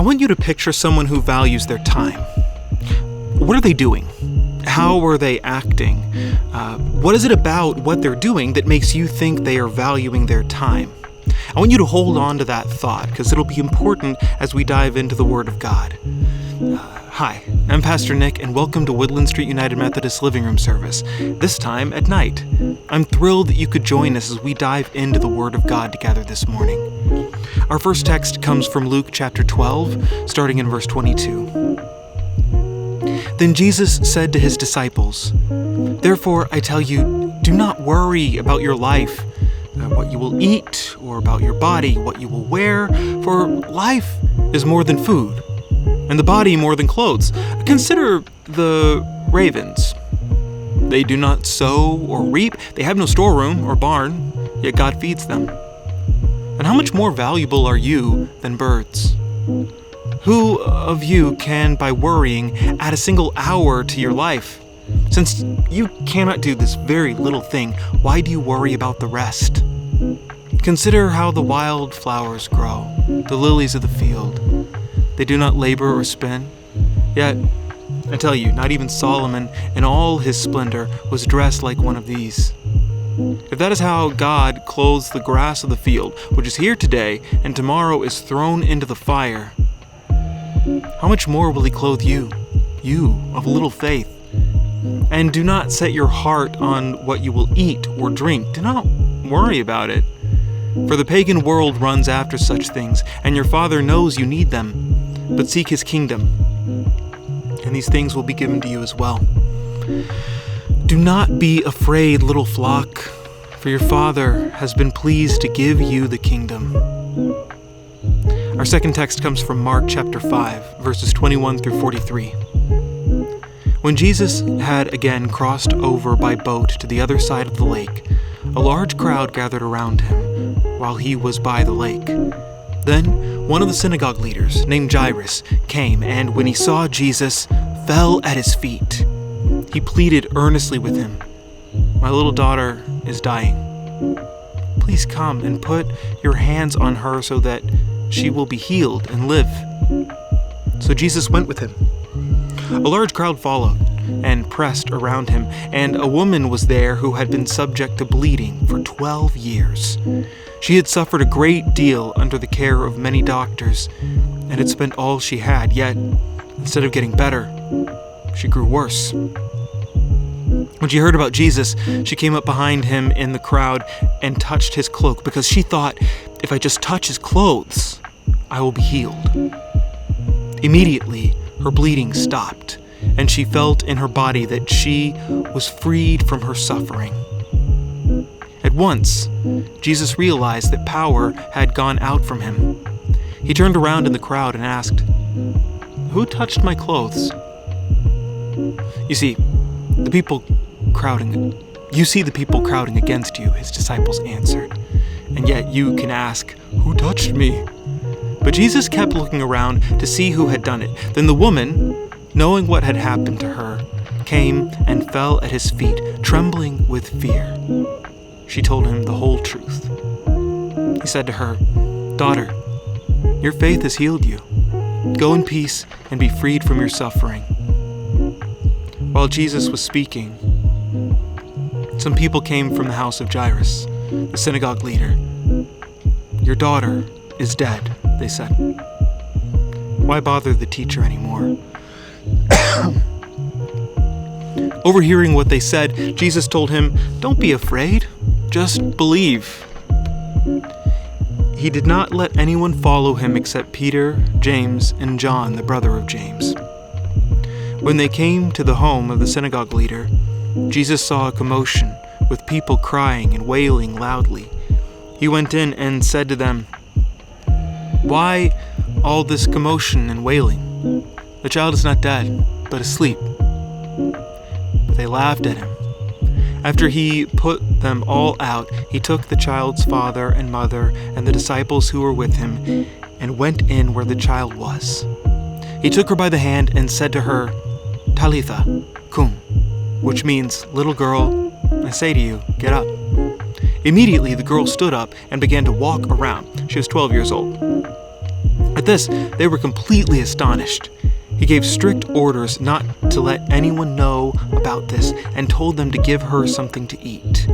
I want you to picture someone who values their time. What are they doing? How are they acting? What is it about what they're doing that makes you think they are valuing their time? I want you to hold on to that thought because it'll be important as we dive into the Word of God. Hi, I'm Pastor Nick, and welcome to Woodland Street United Methodist Living Room Service, this time at night. I'm thrilled that you could join us as we dive into the Word of God together this morning. Our first text comes from Luke chapter 12, starting in verse 22. Then Jesus said to his disciples, "Therefore I tell you, do not worry about your life, what you will eat, or about your body, what you will wear, for life is more than food, and the body more than clothes. Consider the ravens. They do not sow or reap, they have no storeroom or barn, yet God feeds them. And how much more valuable are you than birds? Who of you can, by worrying, add a single hour to your life? Since you cannot do this very little thing, why do you worry about the rest? Consider how the wild flowers grow, the lilies of the field. They do not labor or spin. Yet, I tell you, not even Solomon in all his splendor was dressed like one of these. If that is how God clothes the grass of the field, which is here today and tomorrow is thrown into the fire, how much more will he clothe you, you of little faith? And do not set your heart on what you will eat or drink. Do not worry about it. For the pagan world runs after such things, and your Father knows you need them. But seek his kingdom, and these things will be given to you as well. Do not be afraid, little flock, for your Father has been pleased to give you the kingdom." Our second text comes from Mark chapter 5, verses 21 through 43. When Jesus had again crossed over by boat to the other side of the lake, a large crowd gathered around him while he was by the lake. Then one of the synagogue leaders, named Jairus, came, and when he saw Jesus, fell at his feet. He pleaded earnestly with him, "My little daughter is dying. Please come and put your hands on her so that she will be healed and live." So Jesus went with him. A large crowd followed and pressed around him, and a woman was there who had been subject to bleeding for 12 years. She had suffered a great deal under the care of many doctors and had spent all she had, yet instead of getting better, she grew worse. When she heard about Jesus, she came up behind him in the crowd and touched his cloak because she thought, "If I just touch his clothes, I will be healed." Immediately, her bleeding stopped, and she felt in her body that she was freed from her suffering. At once, Jesus realized that power had gone out from him. He turned around in the crowd and asked, "Who touched my clothes?" You see the people crowding against you, his disciples answered. And yet you can ask, "Who touched me?" But Jesus kept looking around to see who had done it. Then the woman, knowing what had happened to her, came and fell at his feet, trembling with fear. She told him the whole truth. He said to her, "Daughter, your faith has healed you. Go in peace and be freed from your suffering." While Jesus was speaking, some people came from the house of Jairus, the synagogue leader. "Your daughter is dead," they said. "Why bother the teacher anymore?" Overhearing what they said, Jesus told him, "Don't be afraid, just believe." He did not let anyone follow him except Peter, James, and John, the brother of James. When they came to the home of the synagogue leader, Jesus saw a commotion, with people crying and wailing loudly. He went in and said to them, "Why all this commotion and wailing? The child is not dead, but asleep." But they laughed at him. After he put them all out, he took the child's father and mother and the disciples who were with him and went in where the child was. He took her by the hand and said to her, "Talitha, cum," which means, "Little girl, I say to you, get up." Immediately the girl stood up and began to walk around. She was 12 years old. At this, they were completely astonished. He gave strict orders not to let anyone know about this and told them to give her something to eat.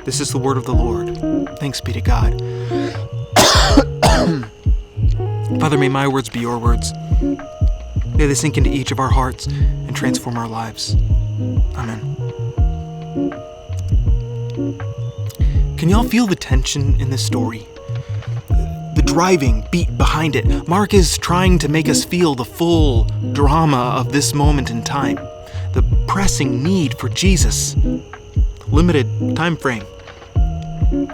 This is the word of the Lord. Thanks be to God. Father, may my words be your words. May they sink into each of our hearts and transform our lives. Amen. Can y'all feel the tension in this story? The driving beat behind it. Mark is trying to make us feel the full drama of this moment in time. The pressing need for Jesus. Limited time frame.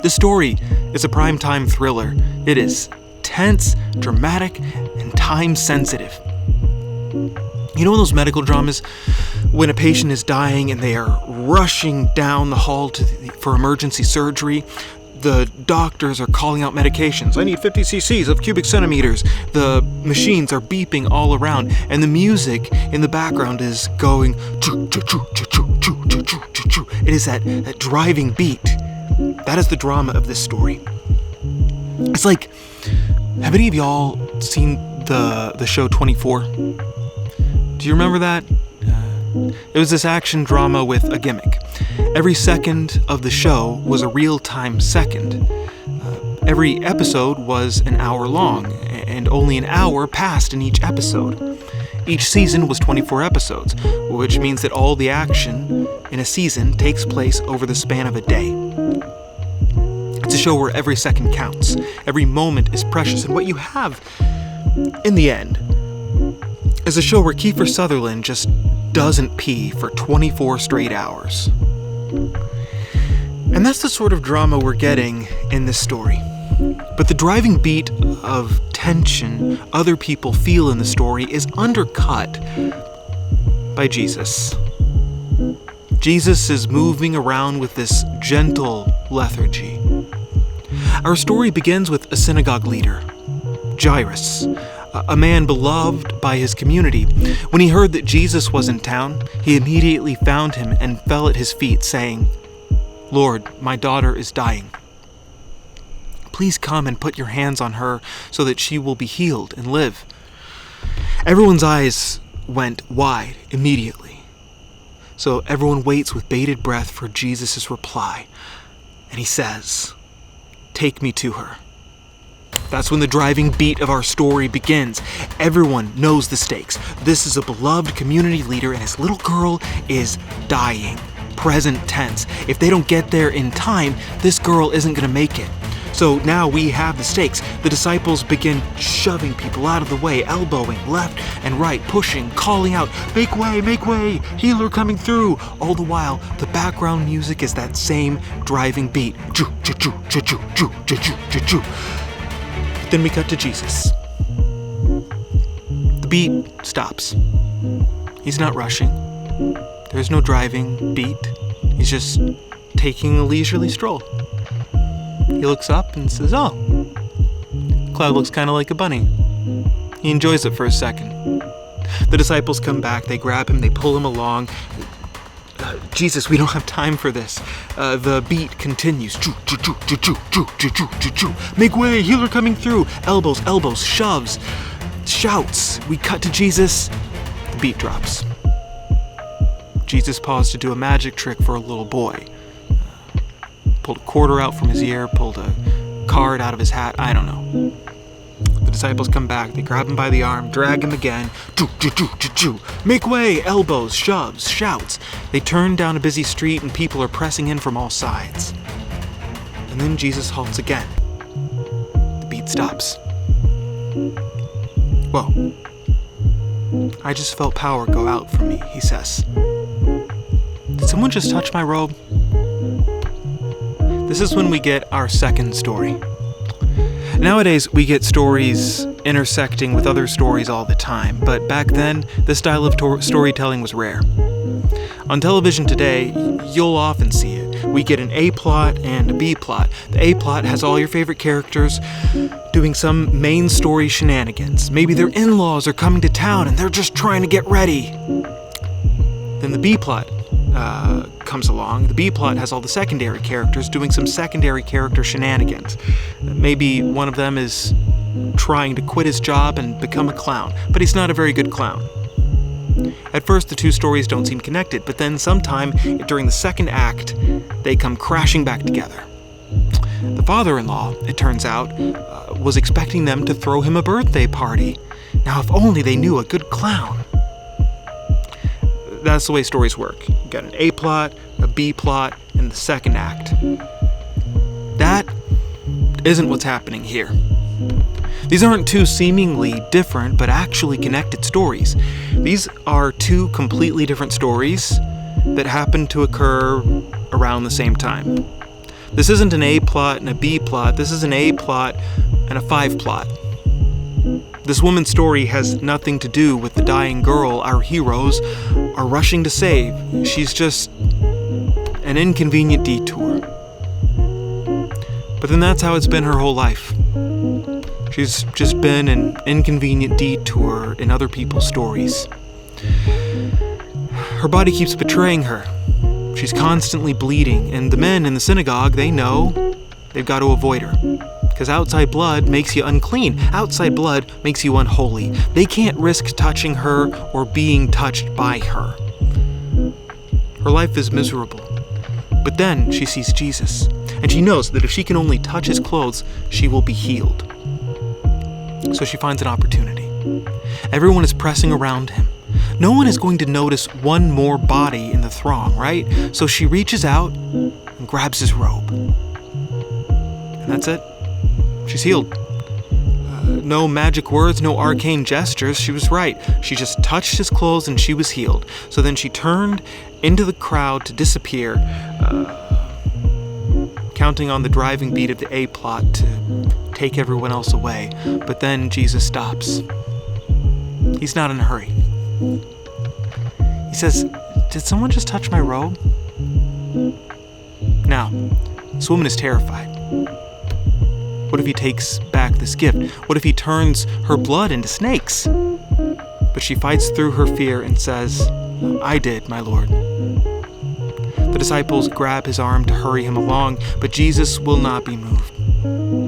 This story is a primetime thriller. It is tense, dramatic, and time-sensitive. You know in those medical dramas when a patient is dying and they are rushing down the hall for emergency surgery? The doctors are calling out medications. I need 50 cc's of cubic centimeters. The machines are beeping all around, and the music in the background is going choo choo choo choo choo choo choo choo choo choo. It is that driving beat. That is the drama of this story. It's like, have any of y'all seen the show 24? Do you remember that? It was this action drama with a gimmick. Every second of the show was a real-time second. Every episode was an hour long, and only an hour passed in each episode. Each season was 24 episodes, which means that all the action in a season takes place over the span of a day. It's a show where every second counts. Every moment is precious, and what you have, in the end, is a show where Kiefer Sutherland just doesn't pee for 24 straight hours. And that's the sort of drama we're getting in this story. But the driving beat of tension other people feel in the story is undercut by Jesus. Jesus is moving around with this gentle lethargy. Our story begins with a synagogue leader, Jairus, a man beloved by his community. When he heard that Jesus was in town, he immediately found him and fell at his feet, saying, "Lord, my daughter is dying. Please come and put your hands on her so that she will be healed and live." Everyone's eyes went wide immediately. So everyone waits with bated breath for Jesus' reply. And he says, "Take me to her." That's when the driving beat of our story begins. Everyone knows the stakes. This is a beloved community leader and his little girl is dying. Present tense. If they don't get there in time, this girl isn't going to make it. So now we have the stakes. The disciples begin shoving people out of the way, elbowing left and right, pushing, calling out, make way, healer coming through." All the while, the background music is that same driving beat. Choo, choo, choo, choo, choo, choo, choo, choo, choo, choo. Then we cut to Jesus. The beat stops. He's not rushing. There's no driving beat. He's just taking a leisurely stroll. He looks up and says, "Oh, cloud looks kind of like a bunny." He enjoys it for a second. The disciples come back, they grab him, they pull him along. "Jesus, we don't have time for this." The beat continues. Choo, choo, choo, choo, choo, choo, choo, choo, choo, choo. Make way, healer coming through. Elbows, shoves, shouts. We cut to Jesus. The beat drops. Jesus paused to do a magic trick for a little boy. Pulled a quarter out from his ear, pulled a card out of his hat, I don't know. The disciples come back, they grab him by the arm, drag him again. Choo, choo, choo, choo, choo. Make way, elbows, shoves, shouts. They turn down a busy street and people are pressing in from all sides. And then Jesus halts again. The beat stops. Whoa. I just felt power go out from me, he says. Did someone just touch my robe? This is when we get our second story. Nowadays, we get stories intersecting with other stories all the time, but back then, this style of storytelling was rare. On television today, you'll often see it. We get an A plot and a B plot. The A plot has all your favorite characters doing some main story shenanigans. Maybe their in-laws are coming to town and they're just trying to get ready. Then the B plot comes along. The B plot has all the secondary characters doing some secondary character shenanigans. Maybe one of them is trying to quit his job and become a clown, but he's not a very good clown. At first, the two stories don't seem connected, but then sometime during the second act, they come crashing back together. The father-in-law, it turns out, was expecting them to throw him a birthday party. Now, if only they knew a good clown. That's the way stories work. You got an A plot, a B plot, and the second act. That isn't what's happening here. These aren't two seemingly different but actually connected stories. These are two completely different stories that happen to occur around the same time. This isn't an A plot and a B plot. This is an A plot and a 5 plot. This woman's story has nothing to do with the dying girl our heroes are rushing to save. She's just an inconvenient detour. But then that's how it's been her whole life. She's just been an inconvenient detour in other people's stories. Her body keeps betraying her. She's constantly bleeding, and the men in the synagogue, they know they've got to avoid her. Because outside blood makes you unclean. Outside blood makes you unholy. They can't risk touching her or being touched by her. Her life is miserable. But then she sees Jesus, and she knows that if she can only touch his clothes, she will be healed. So she finds an opportunity. Everyone is pressing around him. No one is going to notice one more body in the throng, right? So she reaches out and grabs his robe. And that's it. She's healed. No magic words, no arcane gestures. She was right. She just touched his clothes and she was healed. So then she turned into the crowd to disappear, counting on the driving beat of the A plot to take everyone else away. But then Jesus stops. He's not in a hurry. He says, "Did someone just touch my robe?" Now, this woman is terrified. What if he takes back this gift? What if he turns her blood into snakes? But she fights through her fear and says, "I did, my Lord." The disciples grab his arm to hurry him along, but Jesus will not be moved.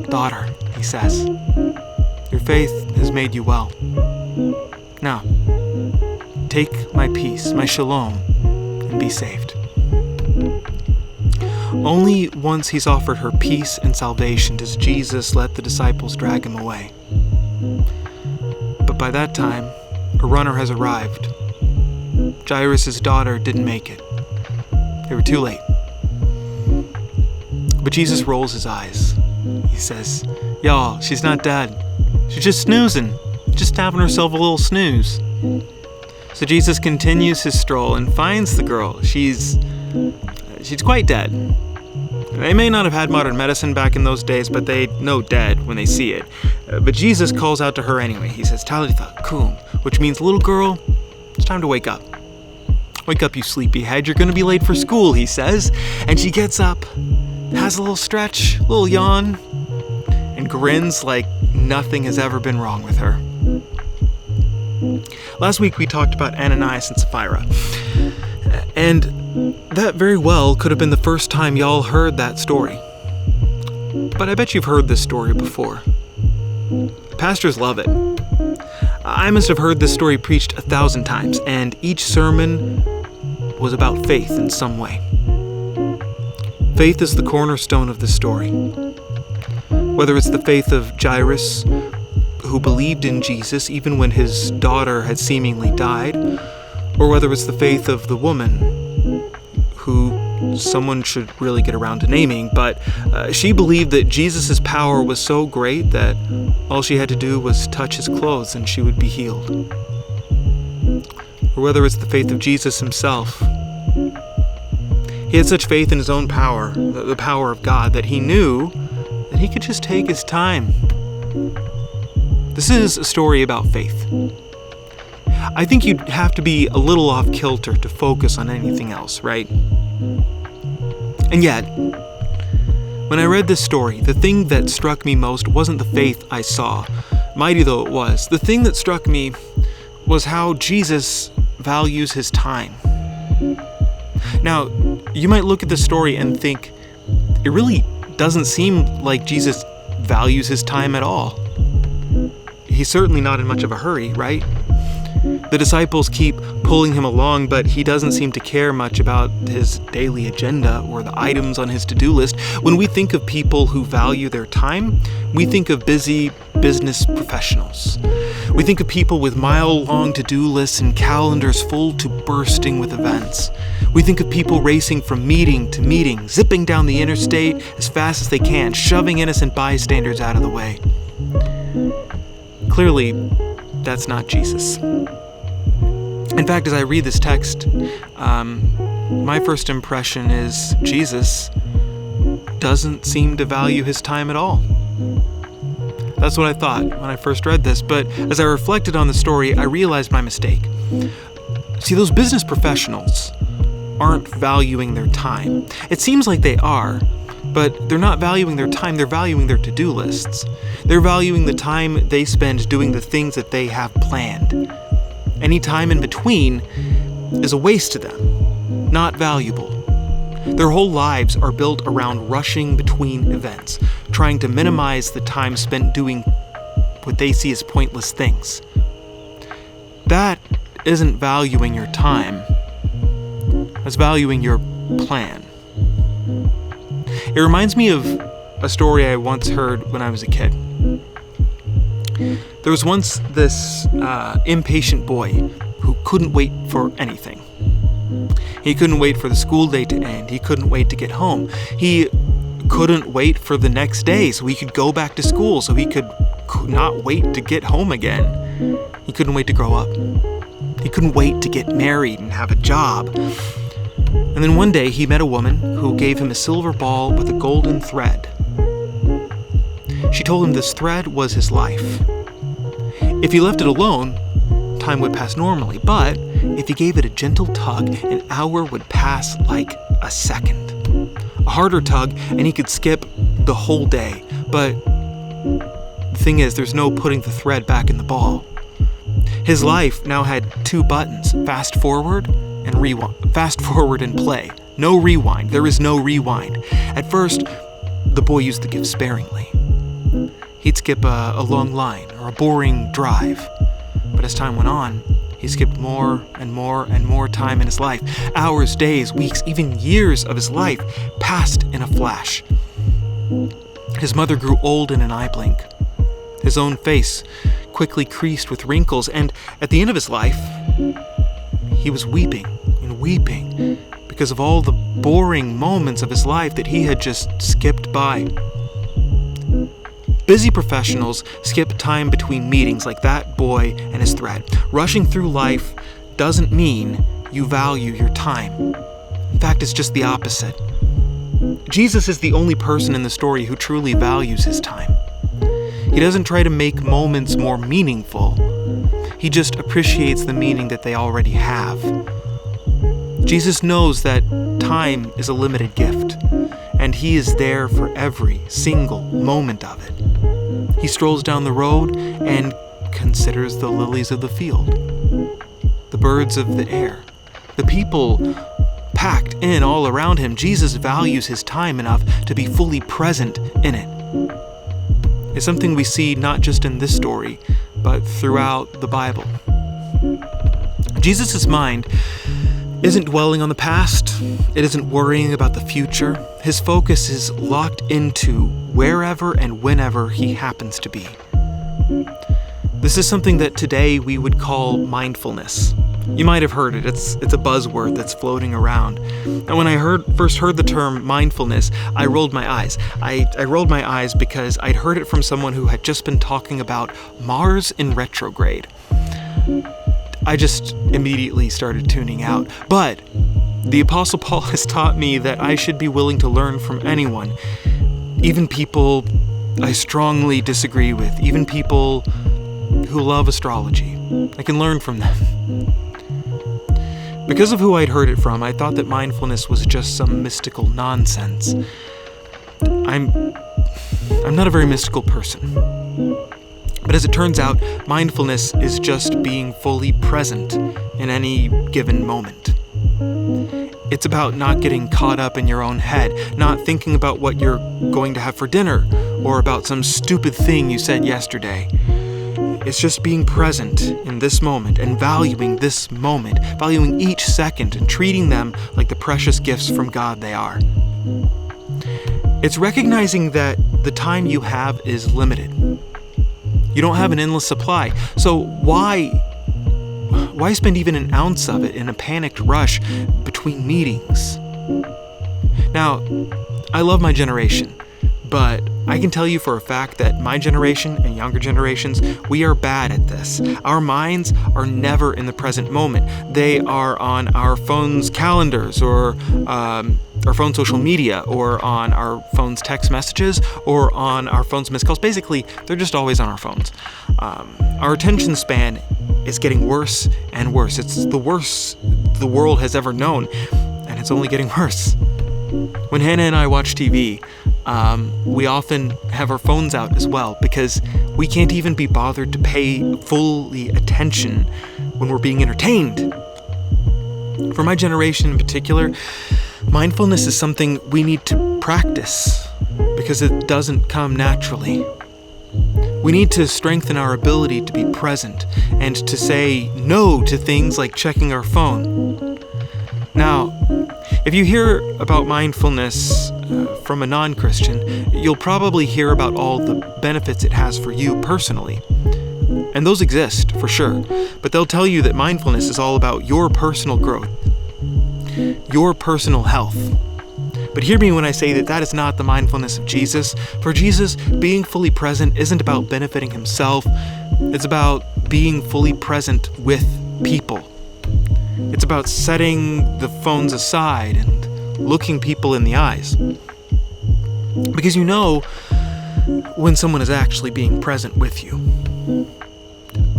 "Daughter," he says, "your faith has made you well. Now, take my peace, my shalom, and be saved." Only once he's offered her peace and salvation does Jesus let the disciples drag him away. But by that time, a runner has arrived. Jairus' daughter didn't make it. They were too late. But Jesus rolls his eyes. He says, "Y'all, she's not dead. She's just snoozing, just having herself a little snooze." So Jesus continues his stroll and finds the girl. She's quite dead. They may not have had modern medicine back in those days, but they know dead when they see it. But Jesus calls out to her anyway. He says, "Talitha kum," which means, "Little girl, it's time to wake up. Wake up, you sleepyhead. You're going to be late for school," he says. And she gets up, has a little stretch, a little yawn, and grins like nothing has ever been wrong with her. Last week we talked about Ananias and Sapphira. And that very well could have been the first time y'all heard that story. But I bet you've heard this story before. Pastors love it. I must have heard this story preached 1,000 times, and each sermon was about faith in some way. Faith is the cornerstone of the story. Whether it's the faith of Jairus, who believed in Jesus even when his daughter had seemingly died, or whether it's the faith of the woman, who someone should really get around to naming, but she believed that Jesus' power was so great that all she had to do was touch his clothes and she would be healed. Or whether it's the faith of Jesus himself. He had such faith in his own power, the power of God, that he knew that he could just take his time. This is a story about faith. I think you'd have to be a little off kilter to focus on anything else, right? And yet, when I read this story, the thing that struck me most wasn't the faith I saw, mighty though it was. The thing that struck me was how Jesus values his time. Now, you might look at this story and think, it really doesn't seem like Jesus values his time at all. he's certainly not in much of a hurry, right? The disciples keep pulling him along, but he doesn't seem to care much about his daily agenda or the items on his to-do list. When we think of people who value their time, we think of busy business professionals. We think of people with mile-long to-do lists and calendars full to bursting with events. We think of people racing from meeting to meeting, zipping down the interstate as fast as they can, shoving innocent bystanders out of the way. Clearly, that's not Jesus. In fact, as I read this text, my first impression is Jesus doesn't seem to value his time at all. That's what I thought when I first read this, but as I reflected on the story, I realized my mistake. See, those business professionals aren't valuing their time. It seems like they are, but they're not valuing their time, they're valuing their to-do lists. They're valuing the time they spend doing the things that they have planned. Any time in between is a waste to them, not valuable. Their whole lives are built around rushing between events, trying to minimize the time spent doing what they see as pointless things. That isn't valuing your time. That's valuing your plan. It reminds me of a story I once heard when I was a kid. There was once this impatient boy who couldn't wait for anything. He couldn't wait for the school day to end. He couldn't wait to get home. He couldn't wait for the next day so he could go back to school, so he could not wait to get home again. He couldn't wait to grow up. He couldn't wait to get married and have a job. And then one day he met a woman who gave him a silver ball with a golden thread. She told him this thread was his life. If he left it alone, time would pass normally, but if he gave it a gentle tug, an hour would pass like a second. A harder tug, and he could skip the whole day. But the thing is, there's no putting the thread back in the ball. His life now had two buttons, fast forward and rewind. Fast forward and play. No rewind. There is no rewind. At first, the boy used the gift sparingly. He'd skip a long line or a boring drive. But as time went on, he skipped more and more and more time in his life. Hours, days, weeks, even years of his life passed in a flash. His mother grew old in an eye blink. His own face quickly creased with wrinkles, and at the end of his life, he was weeping and weeping because of all the boring moments of his life that he had just skipped by. Busy professionals skip time between meetings like that boy and his thread. Rushing through life doesn't mean you value your time. In fact, it's just the opposite. Jesus is the only person in the story who truly values his time. He doesn't try to make moments more meaningful. He just appreciates the meaning that they already have. Jesus knows that time is a limited gift, and he is there for every single moment of it. He strolls down the road and considers the lilies of the field, the birds of the air, the people packed in all around him. Jesus values his time enough to be fully present in it. It's something we see not just in this story, but throughout the Bible. Jesus' mind isn't dwelling on the past. It isn't worrying about the future. His focus is locked into wherever and whenever he happens to be. This is something that today we would call mindfulness. You might have heard it. It's a buzzword that's floating around. And when I first heard the term mindfulness, I rolled my eyes. I rolled my eyes because I'd heard it from someone who had just been talking about Mars in retrograde. I just immediately started tuning out. But the Apostle Paul has taught me that I should be willing to learn from anyone, even people I strongly disagree with, even people who love astrology. I can learn from them. Because of who I'd heard it from, I thought that mindfulness was just some mystical nonsense. I'm not a very mystical person. But as it turns out, mindfulness is just being fully present in any given moment. It's about not getting caught up in your own head, not thinking about what you're going to have for dinner, or about some stupid thing you said yesterday. It's just being present in this moment and valuing this moment, valuing each second and treating them like the precious gifts from God they are. It's recognizing that the time you have is limited. You don't have an endless supply, so why spend even an ounce of it in a panicked rush between meetings? Now, I love my generation, but I can tell you for a fact that my generation and younger generations, we are bad at this. Our minds are never in the present moment. They are on our phone's calendars or our phone social media or on our phone's text messages or on our phone's missed calls. Basically, they're just always on our phones. Our attention span is getting worse and worse. It's the worst the world has ever known, and it's only getting worse. When Hannah and I watch TV, we often have our phones out as well because we can't even be bothered to pay fully attention when we're being entertained. For my generation in particular, mindfulness is something we need to practice because it doesn't come naturally. We need to strengthen our ability to be present and to say no to things like checking our phone. Now, if you hear about mindfulness from a non-Christian, you'll probably hear about all the benefits it has for you personally. And those exist, for sure, but they'll tell you that mindfulness is all about your personal growth, your personal health. But hear me when I say that is not the mindfulness of Jesus. For Jesus, being fully present isn't about benefiting himself. It's about being fully present with people. It's about setting the phones aside and looking people in the eyes. Because you know when someone is actually being present with you.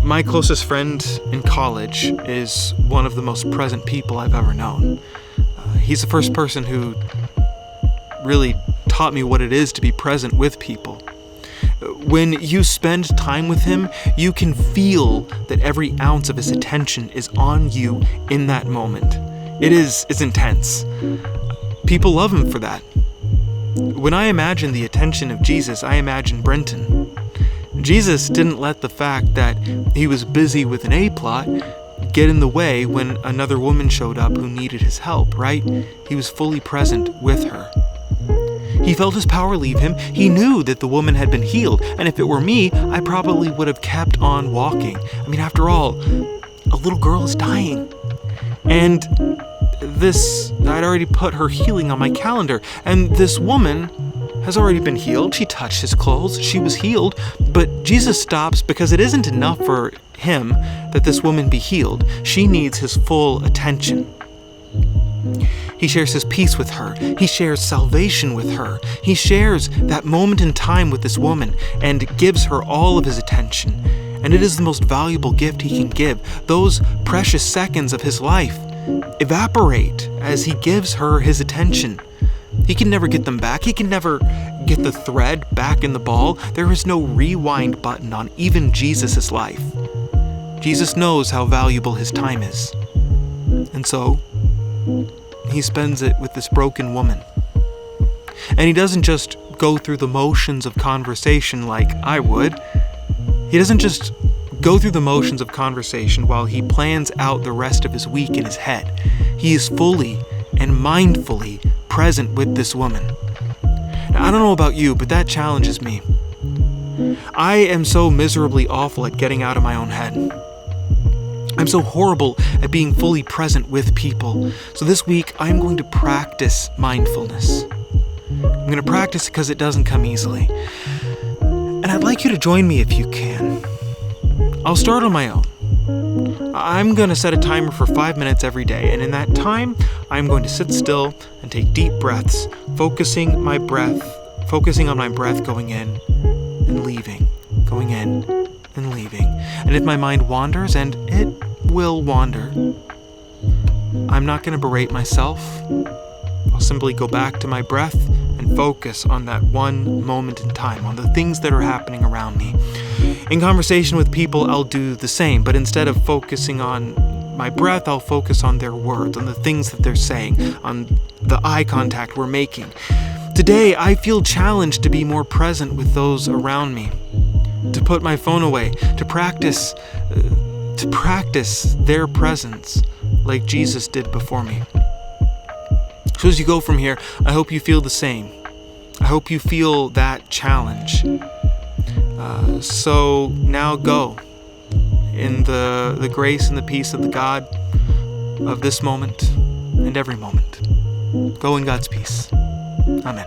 My closest friend in college is one of the most present people I've ever known. He's the first person who really taught me what it is to be present with people. When you spend time with him, you can feel that every ounce of his attention is on you in that moment. It's intense. People love him for that. When I imagine the attention of Jesus, I imagine Brenton. Jesus didn't let the fact that he was busy with an A-plot get in the way when another woman showed up who needed his help, right? He was fully present with her. He felt his power leave him. He knew that the woman had been healed, and if it were me, I probably would have kept on walking. I mean, after all, a little girl is dying. And I'd already put her healing on my calendar, and this woman has already been healed. She touched his clothes. She was healed. But Jesus stops because it isn't enough for him that this woman be healed. She needs his full attention. He shares his peace with her. He shares salvation with her. He shares that moment in time with this woman and gives her all of his attention. And it is the most valuable gift he can give. Those precious seconds of his life evaporate as he gives her his attention. He can never get them back. He can never get the thread back in the ball. There is no rewind button on even Jesus' life. Jesus knows how valuable his time is. And so, he spends it with this broken woman. And he doesn't just go through the motions of conversation like I would. He doesn't just go through the motions of conversation while he plans out the rest of his week in his head. He is fully and mindfully present with this woman. Now, I don't know about you, but that challenges me. I am so miserably awful at getting out of my own head. I'm so horrible at being fully present with people. So this week, I'm going to practice mindfulness. I'm going to practice it because it doesn't come easily. And I'd like you to join me if you can. I'll start on my own. I'm going to set a timer for 5 minutes every day, and in that time, I'm going to sit still and take deep breaths, focusing on my breath going in and leaving, going in and leaving. And if my mind wanders, and it will wander, I'm not going to berate myself. I'll simply go back to my breath and focus on that one moment in time, on the things that are happening around me. In conversation with people, I'll do the same, but instead of focusing on my breath, I'll focus on their words, on the things that they're saying, on the eye contact we're making. Today, I feel challenged to be more present with those around me. to put my phone away, to practice their presence like Jesus did before me. So as you go from here, I hope you feel the same. I hope you feel that challenge. So now go in the grace and the peace of the God of this moment and every moment. Go in God's peace. Amen.